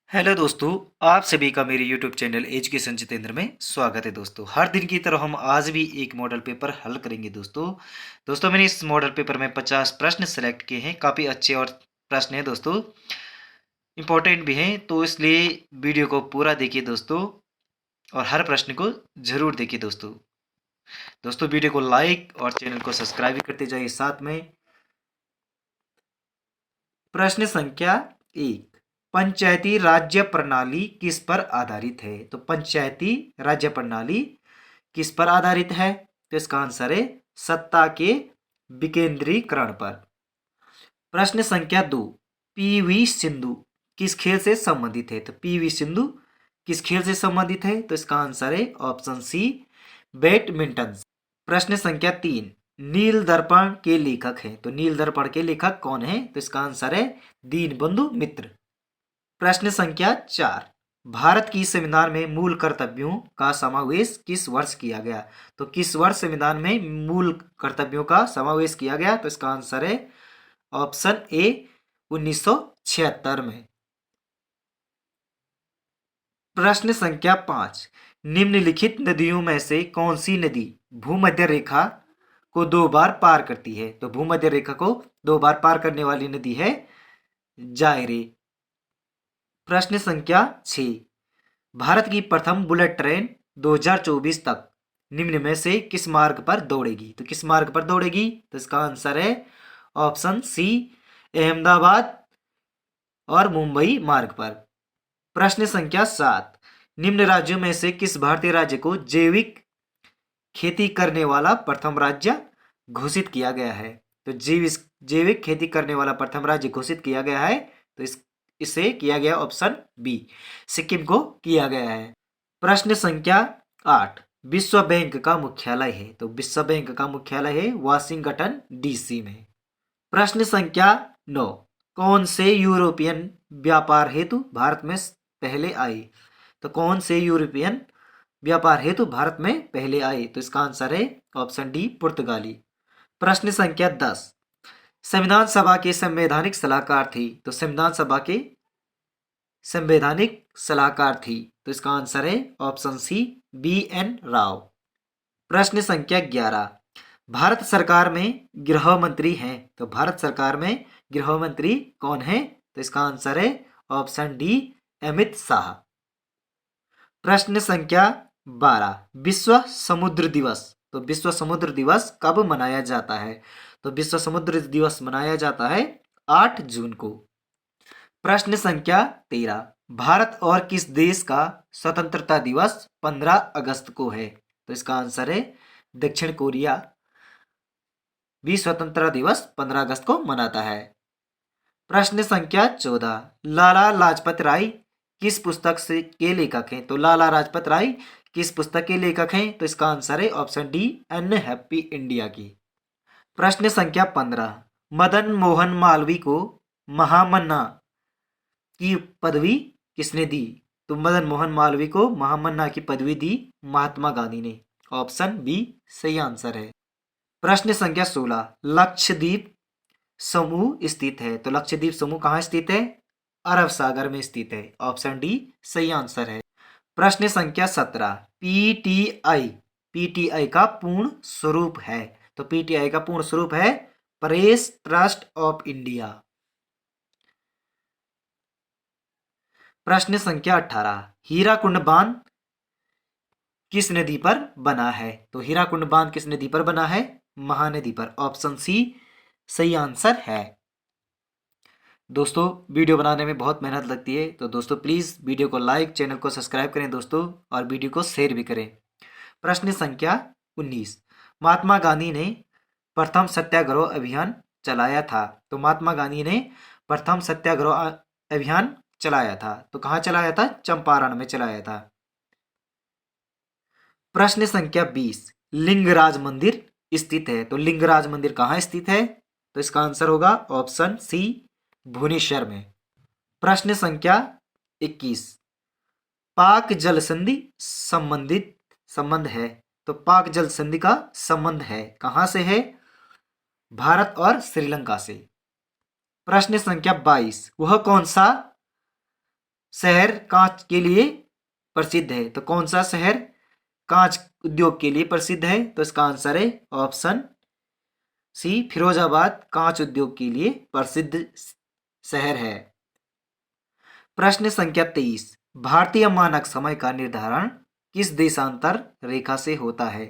Hello दोस्तों। आप सभी का मेरे यूट्यूब चैनल एजुकेशन जितेंद्र में स्वागत है। दोस्तों हर दिन की तरह हम आज भी एक मॉडल पेपर हल करेंगे। दोस्तों मैंने इस मॉडल पेपर में 50 प्रश्न सेलेक्ट किए हैं। काफ़ी अच्छे और प्रश्न हैं दोस्तों, इम्पोर्टेंट भी हैं, तो इसलिए वीडियो को पूरा देखिए दोस्तों, और हर प्रश्न को जरूर देखिए दोस्तों। दोस्तों वीडियो को लाइक और चैनल को सब्सक्राइब भी करते जाइए साथ में। प्रश्न संख्या 1, पंचायती राज्य प्रणाली किस पर आधारित है? तो पंचायती राज्य प्रणाली किस पर आधारित है? तो इसका आंसर है सत्ता के विकेंद्रीकरण पर। प्रश्न संख्या 2, पीवी सिंधु किस खेल से संबंधित है? तो पीवी सिंधु किस खेल से संबंधित है? तो इसका आंसर है ऑप्शन सी, बैडमिंटन। प्रश्न संख्या 3, नील दर्पण के लेखक हैं। तो नील दर्पण के लेखक कौन है? तो इसका आंसर है दीनबंधु मित्र। प्रश्न संख्या 4, भारत की संविधान में मूल कर्तव्यों का समावेश किस वर्ष किया गया? तो किस वर्ष संविधान में मूल कर्तव्यों का समावेश किया गया? तो इसका आंसर है ऑप्शन ए, 1976 में। प्रश्न संख्या 5, निम्नलिखित नदियों में से कौन सी नदी भूमध्य रेखा को 2 बार पार करती है? तो भूमध्य रेखा को 2 बार पार करने वाली नदी है जायरे। प्रश्न संख्या 6, भारत की प्रथम बुलेट ट्रेन 2024 तक निम्न में से किस मार्ग पर दौड़ेगी? तो किस मार्ग पर दौड़ेगी? तो इसका आंसर है ऑप्शन सी, अहमदाबाद और मुंबई मार्ग पर। प्रश्न संख्या 7, निम्न राज्यों में से किस भारतीय राज्य को जैविक खेती करने वाला प्रथम राज्य घोषित किया गया है? तो जैविक खेती करने वाला प्रथम राज्य घोषित किया गया है, तो इसे किया गया ऑप्शन बी, सिक्किम को किया गया है। प्रश्न संख्या 8, विश्व बैंक का मुख्यालय है। तो विश्व बैंक का मुख्यालय है वाशिंगटन डीसी में। प्रश्न संख्या 9, कौन से यूरोपियन व्यापार हेतु भारत में पहले आए? तो कौन से यूरोपियन व्यापार हेतु भारत में पहले आए? तो इसका आंसर है ऑप्शन डी, पुर्तगाली। प्रश्न संख्या 10, संविधान सभा के संवैधानिक सलाहकार थी। तो संविधान सभा के संवैधानिक सलाहकार थी, तो इसका आंसर है option C, B N Rao. प्रश्न संख्या 11, भारत सरकार में गृह मंत्री हैं। तो भारत सरकार में गृह मंत्री कौन है? तो इसका आंसर है ऑप्शन डी, अमित शाह। प्रश्न संख्या 12, विश्व समुद्र दिवस। तो विश्व समुद्र दिवस कब मनाया जाता है? तो विश्व समुद्र दिवस मनाया जाता है 8 जून को। प्रश्न संख्या 13, भारत और किस देश का स्वतंत्रता दिवस 15 अगस्त को है? तो इसका आंसर है दक्षिण कोरिया भी स्वतंत्रता दिवस 15 अगस्त को मनाता है। प्रश्न संख्या 14, लाला लाजपत राय किस पुस्तक से के लेखक हैं? तो लाला लाजपत राय किस पुस्तक के लेखक हैं? तो इसका आंसर है ऑप्शन डी, अनहैप्पी इंडिया की। प्रश्न संख्या 15, मदन मोहन मालवीय को महामन्ना की पदवी किसने दी? तो मदन मोहन मालवीय को महामन्ना की पदवी दी महात्मा गांधी ने। ऑप्शन बी सही आंसर है। प्रश्न संख्या 16, लक्षद्वीप समूह स्थित है। तो लक्षद्वीप समूह कहाँ स्थित है? अरब सागर में स्थित है। ऑप्शन डी सही आंसर है। प्रश्न संख्या 17, पीटीआई पीटीआई का पूर्ण स्वरूप है। तो पीटीआई का पूर्ण स्वरूप है प्रेस ट्रस्ट ऑफ इंडिया। प्रश्न संख्या 18, हीराकुंड बांध किस नदी पर बना है? तो हीराकुंड बांध किस नदी पर बना है? महानदी पर। ऑप्शन सी सही आंसर है। दोस्तों वीडियो बनाने में बहुत मेहनत लगती है, तो दोस्तों प्लीज़ वीडियो को लाइक, चैनल को सब्सक्राइब करें दोस्तों, और वीडियो को शेयर भी करें। प्रश्न संख्या 19, महात्मा गांधी ने प्रथम सत्याग्रह अभियान चलाया था। तो महात्मा गांधी ने प्रथम सत्याग्रह अभियान चलाया था, तो कहाँ चलाया था? चंपारण में चलाया था। प्रश्न संख्या 20, लिंगराज मंदिर स्थित है। तो लिंगराज मंदिर कहाँ स्थित है? तो इसका आंसर होगा ऑप्शन सी, भुवनेश्वर में। प्रश्न संख्या 21, पाक जल संधि संबंध है। तो पाक जल संधि का संबंध है कहां से है? भारत और श्रीलंका से। प्रश्न संख्या 22, वह कौन सा शहर कांच के लिए प्रसिद्ध है? तो कौन सा शहर कांच उद्योग के लिए प्रसिद्ध है? तो इसका आंसर है ऑप्शन सी, फिरोजाबाद कांच उद्योग के लिए प्रसिद्ध शहर है। प्रश्न संख्या 23, भारतीय मानक समय का निर्धारण किस देशांतर रेखा से होता है?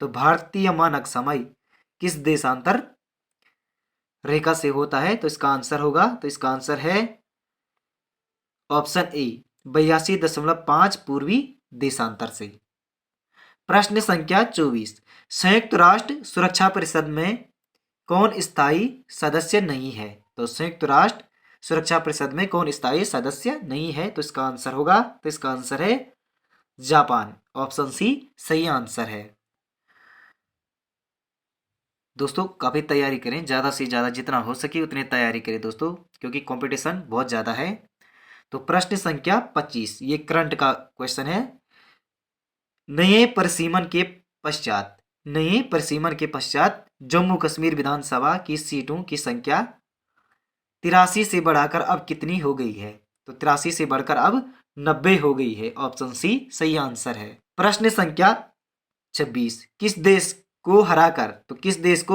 तो भारतीय मानक समय किस देशांतर रेखा से होता है? तो इसका आंसर होगा, तो इसका आंसर है ऑप्शन ए, 82.5 पूर्वी देशांतर से। प्रश्न संख्या 24, संयुक्त राष्ट्र सुरक्षा परिषद में कौन स्थायी सदस्य नहीं है? तो संयुक्त राष्ट्र सुरक्षा परिषद में कौन स्थायी सदस्य नहीं है? तो इसका आंसर होगा, तो इसका आंसर है जापान। ऑप्शन सी सही आंसर है। दोस्तों काफी तैयारी करें, ज्यादा से ज्यादा जितना हो सके उतनी तैयारी करें दोस्तों, क्योंकि कंपटीशन बहुत ज्यादा है। तो प्रश्न संख्या 25, ये करंट का क्वेश्चन है। नए परिसीमन के पश्चात जम्मू कश्मीर विधानसभा की सीटों की संख्या 83 से बढ़ाकर अब कितनी हो गई है? तो 83 से बढ़कर अब 90 हो गई है। ऑप्शन सी सही आंसर है। प्रश्न संख्या 26, किस देश को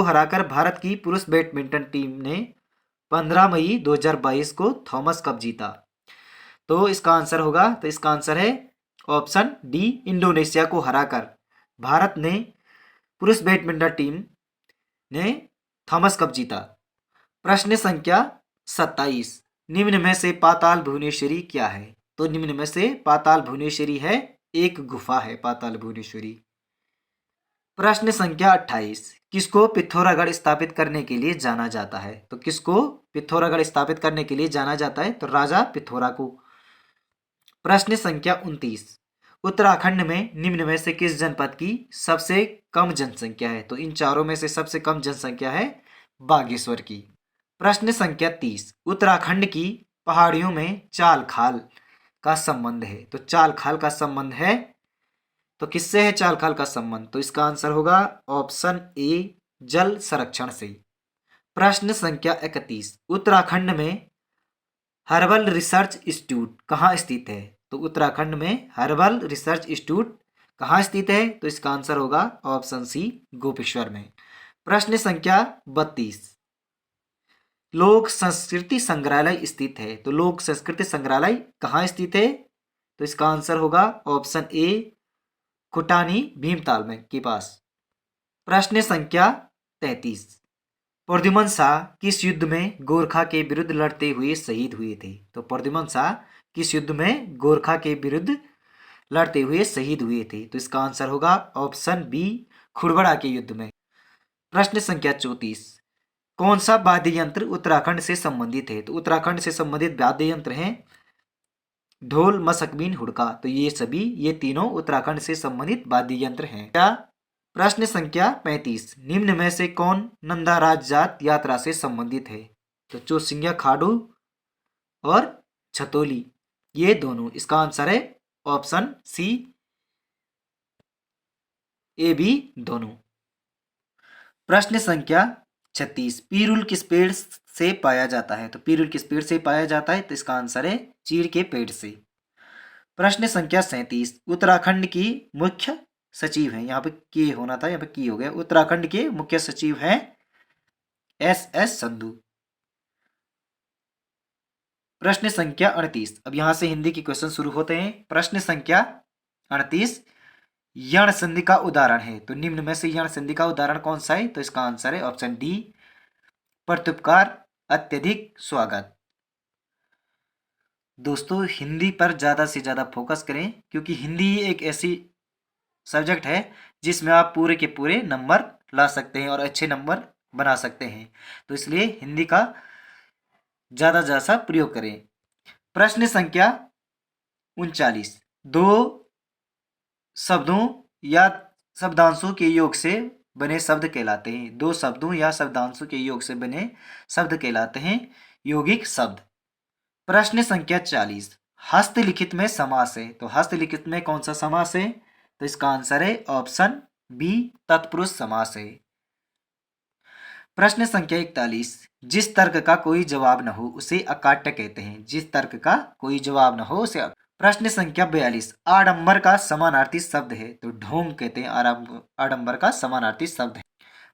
हराकर भारत की पुरुष बैडमिंटन टीम ने 15 मई 2022 को थॉमस कप जीता? तो इसका आंसर होगा, तो इसका आंसर है ऑप्शन डी, इंडोनेशिया को हराकर भारत ने पुरुष बैडमिंटन टीम ने थॉमस कप जीता। प्रश्न संख्या 27, निम्न में से पाताल भुवनेश्वरी क्या है? तो निम्न में से पाताल भुवनेश्वरी है एक गुफा है पाताल भुवनेश्वरी। प्रश्न संख्या 28, किसको पिथौरागढ़ स्थापित करने के लिए जाना जाता है? तो किसको पिथौरागढ़ स्थापित करने के लिए जाना जाता है? तो राजा पिथौरा को। प्रश्न संख्या 29, उत्तराखंड में निम्न में से किस जनपद की सबसे कम जनसंख्या है? तो इन चारों में से सबसे कम जनसंख्या है बागेश्वर की। प्रश्न संख्या 30, उत्तराखंड की पहाड़ियों में चाल खाल का संबंध है? तो चाल खाल का संबंध है, तो किससे है चाल खाल का संबंध? तो इसका आंसर होगा ऑप्शन ए, जल संरक्षण से। प्रश्न संख्या 31, उत्तराखंड में हर्बल रिसर्च इंस्टीट्यूट कहाँ स्थित है? तो उत्तराखंड में हर्बल रिसर्च इंस्टीट्यूट कहाँ स्थित है? तो इसका आंसर होगा ऑप्शन सी, गोपेश्वर में। प्रश्न संख्या 32, लोक संस्कृति संग्रहालय स्थित है? तो लोक संस्कृति संग्रहालय कहाँ स्थित है? तो इसका आंसर होगा ऑप्शन ए, खुटानी भीमताल में के पास। प्रश्न संख्या 33, प्रद्युमन शाह किस युद्ध में गोरखा के विरुद्ध लड़ते हुए शहीद हुए थे? तो प्रद्युमन शाह किस युद्ध में गोरखा के विरुद्ध लड़ते हुए शहीद हुए थे? तो इसका आंसर होगा ऑप्शन बी, खुड़बड़ा के युद्ध में। प्रश्न संख्या 34, कौन सा वाद्य यंत्र उत्तराखंड से संबंधित है? तो उत्तराखंड से संबंधित वाद्य यंत्र हैं ढोल, मसकबीन, हुड़का। तो ये तीनों उत्तराखंड से संबंधित वाद्य यंत्र हैं। क्या? प्रश्न संख्या 35, निम्न में से कौन नंदा राज जात यात्रा से संबंधित है? तो चौसिंगिया खाडू और छतोली, ये दोनों। इसका आंसर है ऑप्शन सी, ए बी दोनों। प्रश्न संख्या 36, पीरुल किस पेड़ से पाया जाता है? तो पीरुल किस पेड़ से पाया जाता है? तो इसका आंसर है चीड़ के पेड़ से। प्रश्न संख्या 37, उत्तराखंड की मुख्य सचिव हैं, यहाँ पे के होना था, यहाँ पे की हो गया। उत्तराखंड के मुख्य सचिव हैं एस संधू। प्रश्न संख्या 38, अब यहां से हिंदी के क्वेश्चन शुरू होते हैं। प्रश्न संख्या 38, यण संधि का उदाहरण है? तो निम्न में से यण संधि का उदाहरण कौन सा है? तो इसका आंसर है ऑप्शन डी, प्रत्युपकार, अत्यधिक, स्वागत। दोस्तों हिंदी पर ज्यादा से ज्यादा फोकस करें, क्योंकि हिंदी एक ऐसी सब्जेक्ट है जिसमें आप पूरे के पूरे नंबर ला सकते हैं और अच्छे नंबर बना सकते हैं, तो इसलिए हिंदी का ज्यादा ज्यादा प्रयोग करें। प्रश्न संख्या 39, दो शब्दों या शब्दांशों के योग से बने शब्द कहलाते हैं। दो शब्दों या शब्दांशों के योग से बने शब्द कहलाते हैं यौगिक शब्द। प्रश्न संख्या 40, हस्तलिखित में समास है? तो हस्तलिखित में कौन सा समास है? तो इसका आंसर है ऑप्शन बी, तत्पुरुष समास है। प्रश्न संख्या 41, जिस तर्क का कोई जवाब न हो उसे अकाट्य कहते हैं। जिस तर्क का कोई जवाब न हो उसे। प्रश्न संख्या 42, आडंबर का समानार्थी शब्द है, तो ढोंग कहते हैं। आडंबर का समानार्थी शब्द है।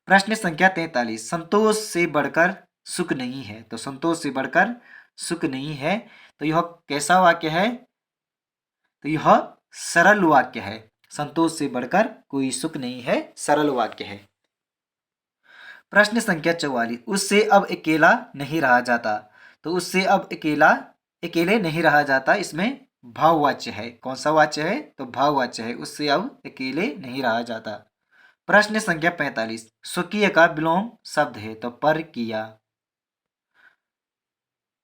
प्रश्न संख्या 43, संतोष से बढ़कर सुख नहीं है, तो संतोष से बढ़कर सुख नहीं है, तो यह कैसा वाक्य है? तो यह सरल वाक्य है। संतोष से बढ़कर कोई सुख नहीं है, सरल वाक्य है। प्रश्न संख्या 44, उससे अब अकेला नहीं रहा जाता, तो उससे अब अकेले नहीं रहा जाता, इसमें भाववाच्य है। कौन सा वाच्य है? तो भाववाच्य है। उससे अब अकेले नहीं रहा जाता। प्रश्न संख्या 45, स्वकीय का विलोम शब्द है, तो पर किया।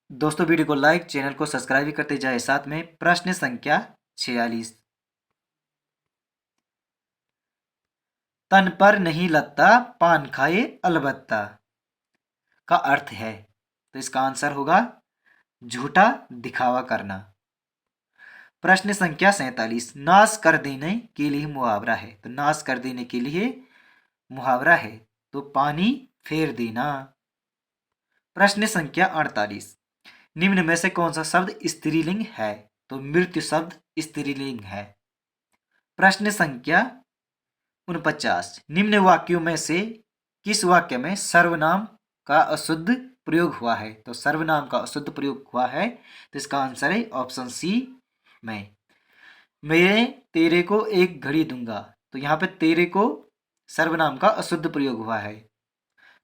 दोस्तों वीडियो को लाइक, चैनल को सब्सक्राइब भी करते जाए साथ में। प्रश्न संख्या 46, तन पर नहीं लगता पान खाए अलबत्ता का अर्थ है, तो इसका आंसर होगा झूठा दिखावा करना। प्रश्न संख्या 47, नाश कर देने के लिए मुहावरा है, तो नाश कर देने के लिए मुहावरा है, तो पानी फेर देना। प्रश्न संख्या 48, निम्न में से कौन सा शब्द स्त्रीलिंग है, तो मृत्यु शब्द स्त्रीलिंग है। प्रश्न संख्या 49, निम्न वाक्यों में से किस वाक्य में सर्वनाम का अशुद्ध प्रयोग हुआ है, तो सर्वनाम का अशुद्ध प्रयोग हुआ है, तो इसका आंसर है ऑप्शन सी में। मैं तेरे को एक घड़ी दूंगा, तो यहाँ पे तेरे को सर्वनाम का अशुद्ध प्रयोग हुआ है।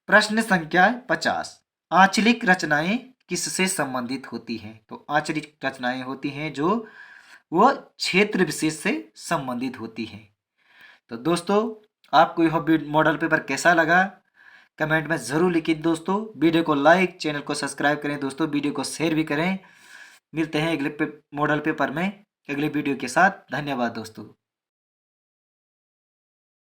प्रश्न संख्या 50, आंचलिक रचनाएं किससे संबंधित होती हैं, तो आंचलिक रचनाएं होती हैं जो वो क्षेत्र विशेष से संबंधित होती हैं। तो दोस्तों आपको यह मॉडल पेपर कैसा लगा कमेंट में ज़रूर लिखिए। दोस्तों वीडियो को लाइक, चैनल को सब्सक्राइब करें। दोस्तों वीडियो को शेयर भी करें। मिलते हैं अगले मॉडल पेपर में अगले वीडियो के साथ। धन्यवाद दोस्तों।